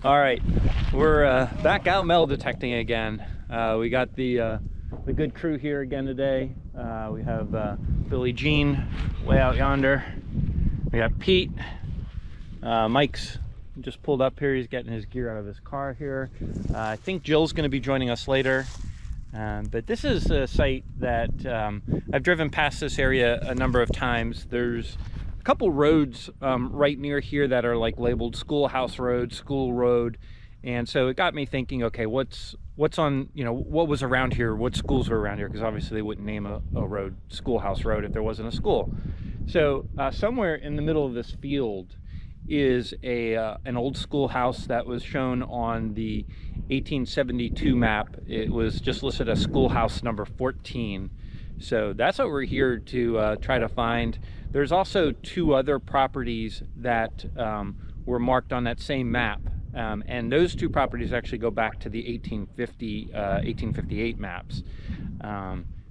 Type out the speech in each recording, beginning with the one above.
All right, we're back out metal detecting again. We got the good crew here again today. We have Billy Jean way out yonder. We got Pete. Mike's just pulled up here. He's getting his gear out of his car here. I think Jill's going to be joining us later. But this is a site that I've driven past this area a number of times. There's a couple roads right near here that are like labeled Schoolhouse Road, School Road, and so it got me thinking, okay, what's on, you know, what was around here, what schools were around here, because obviously they wouldn't name a road Schoolhouse Road if there wasn't a school. So somewhere in the middle of this field is an old schoolhouse that was shown on the 1872 map. It was just listed as schoolhouse number 14. So that's what we're here to try to find. There's also two other properties that were marked on that same map, and those two properties actually go back to the 1858 maps.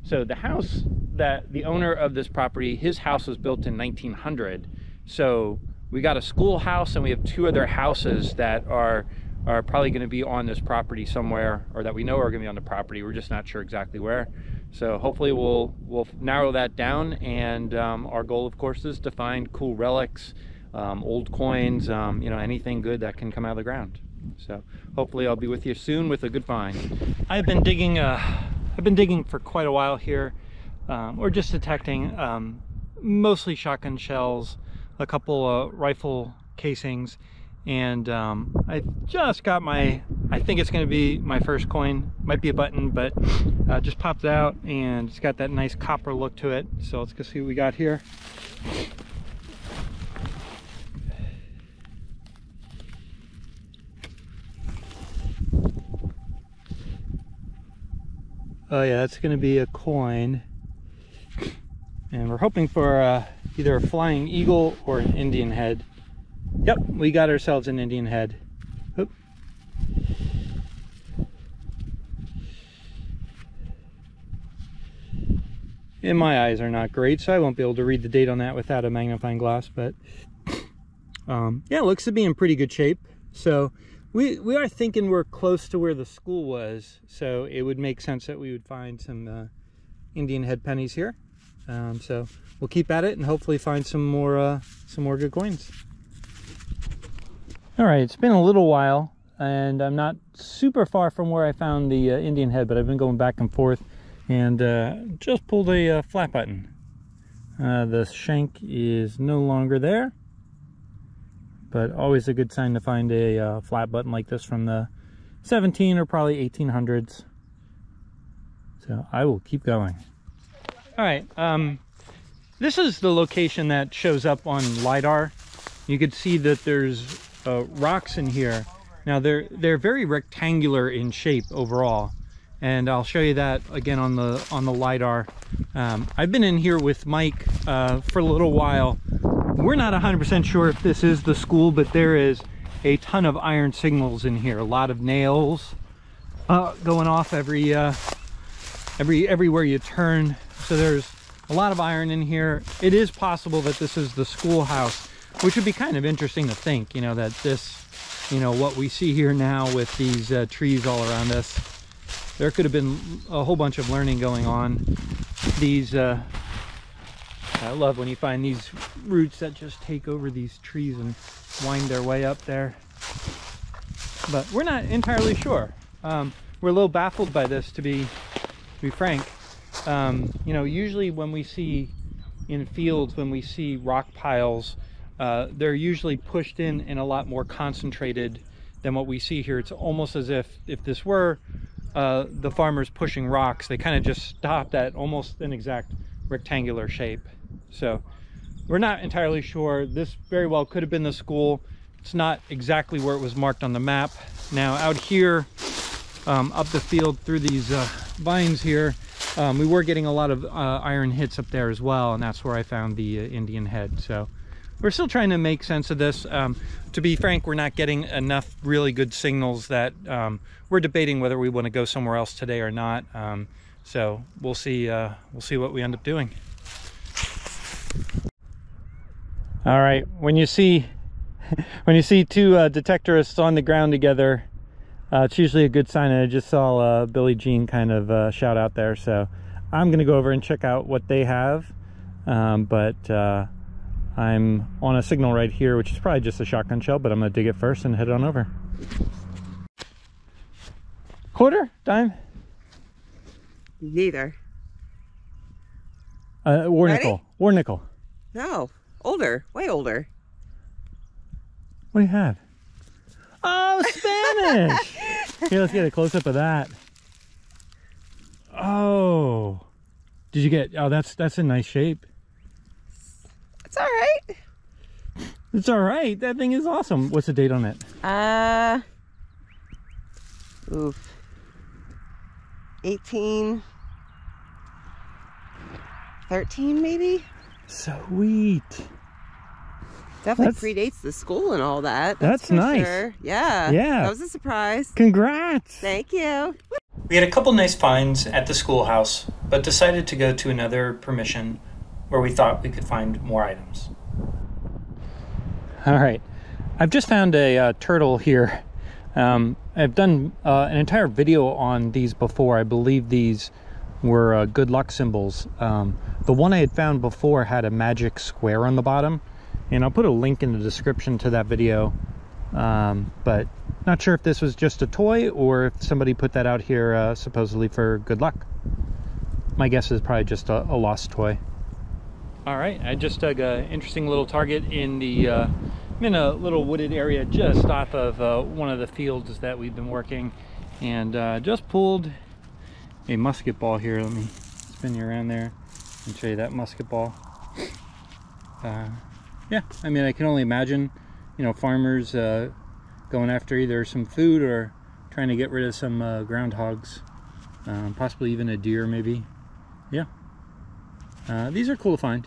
So the house that the owner of this property, his house was built in 1900. So we got a schoolhouse and we have two other houses that are probably going to be on this property somewhere, or that we know are going to be on the property. We're just not sure exactly where. So hopefully we'll narrow that down, and our goal, of course, is to find cool relics, old coins, you know, anything good that can come out of the ground. So hopefully I'll be with you soon with a good find. I've been digging for quite a while here. We're just detecting mostly shotgun shells, a couple rifle casings, and I just got my, I think it's going to be my first coin. Might be a button, but just popped out, and it's got that nice copper look to it. So let's go see what we got here. Oh yeah, that's going to be a coin, and we're hoping for either a flying eagle or an Indian head. Yep, we got ourselves an Indian head. Oop. And my eyes are not great, so I won't be able to read the date on that without a magnifying glass, but yeah, it looks to be in pretty good shape. So we are thinking we're close to where the school was, so it would make sense that we would find some Indian head pennies here. So we'll keep at it and hopefully find some more good coins. All right, it's been a little while, and I'm not super far from where I found the Indian head, but I've been going back and forth, and just pulled a flat button. The shank is no longer there, but always a good sign to find a flat button like this from the 17 or probably 1800s. So I will keep going. All right, this is the location that shows up on LiDAR. You can see that there's rocks in here. Now they're very rectangular in shape overall, and I'll show you that again on the LiDAR. I've been in here with Mike for a little while. We're not 100% sure if this is the school, but there is a ton of iron signals in here. A lot of nails going off everywhere you turn. So there's a lot of iron in here. It is possible that this is the schoolhouse, which would be kind of interesting to think, you know, that this, you know, what we see here now with these trees all around us, there could have been a whole bunch of learning going on. These, I love when you find these roots that just take over these trees and wind their way up there. But we're not entirely sure. We're a little baffled by this, to be frank. You know, usually when we see in fields, when we see rock piles, they're usually pushed in a lot more concentrated than what we see here. It's almost as if this were the farmers pushing rocks, they kind of just stopped at almost an exact rectangular shape. So we're not entirely sure. This very well could have been the school. It's not exactly where it was marked on the map. Now out here, up the field through these vines here, we were getting a lot of iron hits up there as well, and that's where I found the Indian head. So we're still trying to make sense of this. To be frank, we're not getting enough really good signals that we're debating whether we want to go somewhere else today or not. So we'll see what we end up doing. All right, when you see when you see two detectorists on the ground together, it's usually a good sign. And I just saw Billie Jean kind of shout out there, so I'm gonna go over and check out what they have. But I'm on a signal right here, which is probably just a shotgun shell, but I'm gonna dig it first and head on over. Quarter? Dime? Neither. War Ready? nickel. War nickel. No. Older. Way older. What do you have? Oh, Spanish! Here, let's get a close-up of that. Oh. Did you get... Oh, that's in nice shape. It's all right. It's all right. That thing is awesome. What's the date on it? Oof. 1813 maybe? Sweet. Definitely predates the school and all that. That's nice. Sure. Yeah. Yeah. That was a surprise. Congrats. Thank you. We had a couple nice finds at the schoolhouse, but decided to go to another permission where we thought we could find more items. All right. I've just found a turtle here. I've done an entire video on these before. I believe these were good luck symbols. The one I had found before had a magic square on the bottom, and I'll put a link in the description to that video. But not sure if this was just a toy or if somebody put that out here supposedly for good luck. My guess is probably just a lost toy. All right, I just dug an interesting little target in the in a little wooded area just off of one of the fields that we've been working, and just pulled a musket ball here. Let me spin you around there and show you that musket ball. Yeah, I mean, I can only imagine, you know, farmers going after either some food or trying to get rid of some groundhogs, possibly even a deer maybe. Yeah, these are cool to find.